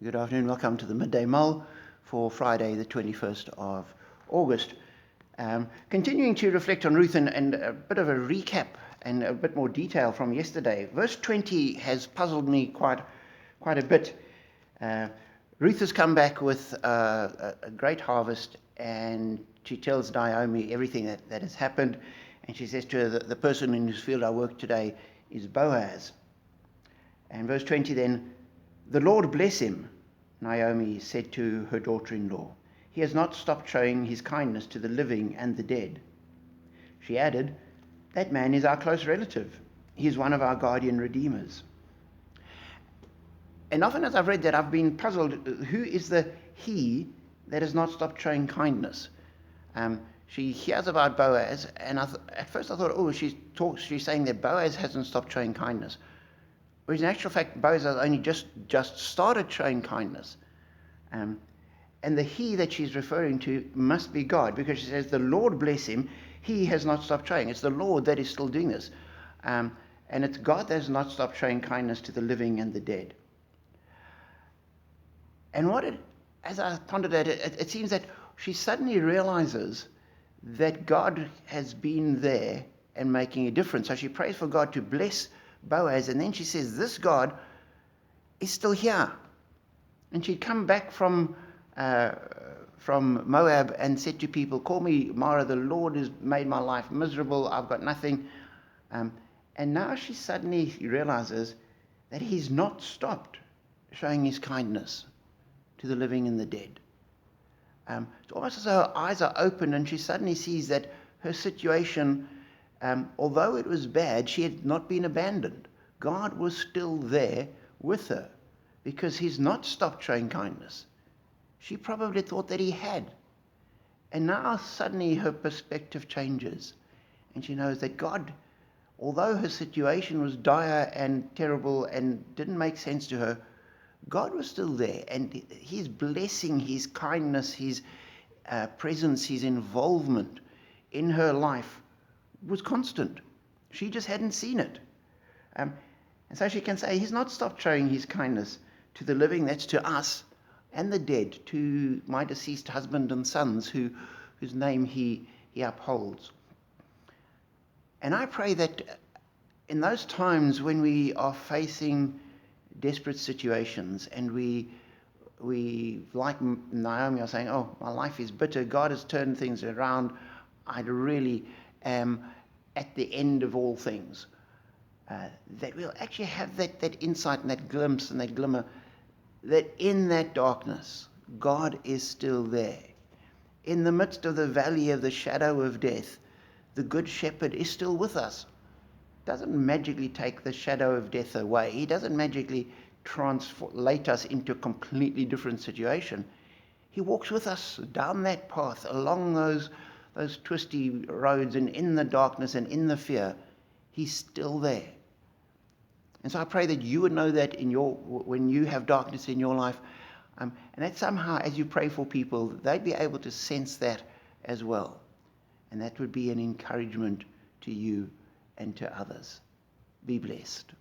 Good afternoon. Welcome to the Midday Mull for Friday, the 21st of August. Continuing to reflect on Ruth and a bit of a recap and a bit more detail from yesterday. Verse 20 has puzzled me quite a bit. Ruth has come back with a great harvest, and she tells Naomi everything that has happened. And she says to her that the person in whose field I work today is Boaz. And verse 20 then, "The Lord bless him," Naomi said to her daughter-in-law. "He has not stopped showing his kindness to the living and the dead." She added, "That man is our close relative. He is one of our guardian redeemers." And often as I've read that, I've been puzzled, who is the he that has not stopped showing kindness? She hears about Boaz, and at first I thought, she's saying that Boaz hasn't stopped showing kindness. Whereas in actual fact, Boaz has only just started showing kindness. And the he that she's referring to must be God, because she says, "The Lord bless him, he has not stopped showing." It's the Lord that is still doing this. And it's God that has not stopped showing kindness to the living and the dead. And as I pondered that, it seems that she suddenly realizes that God has been there and making a difference. So she prays for God to bless Boaz, and then she says, this God is still here. And she'd come back from Moab and said to people, "Call me Mara, the Lord has made my life miserable, I've got nothing." And now she suddenly realizes that he's not stopped showing his kindness to the living and the dead. It's almost as though her eyes are open, and she suddenly sees that her situation, although it was bad, she had not been abandoned. God was still there with her, because he's not stopped showing kindness. She probably thought that he had. And now suddenly her perspective changes, and she knows that God, although her situation was dire and terrible and didn't make sense to her, God was still there, and his blessing, his kindness, his presence, his involvement in her life was constant. She just hadn't seen it. And so she can say, he's not stopped showing his kindness to the living, that's to us, and the dead, to my deceased husband and sons, whose name he upholds. And I pray that in those times when we are facing desperate situations, and we like Naomi are saying, "Oh, my life is bitter, God has turned things around, I really am at the end of all things," that we'll actually have that insight and that glimpse and that glimmer, that in that darkness, God is still there. In the midst of the valley of the shadow of death, the Good Shepherd is still with us. Doesn't magically take the shadow of death away. He doesn't magically translate us into a completely different situation. He walks with us down that path, along those twisty roads, and in the darkness and in the fear. He's still there. And so I pray that you would know that when you have darkness in your life, and that somehow, as you pray for people, they'd be able to sense that as well. And that would be an encouragement to you and to others. Be blessed.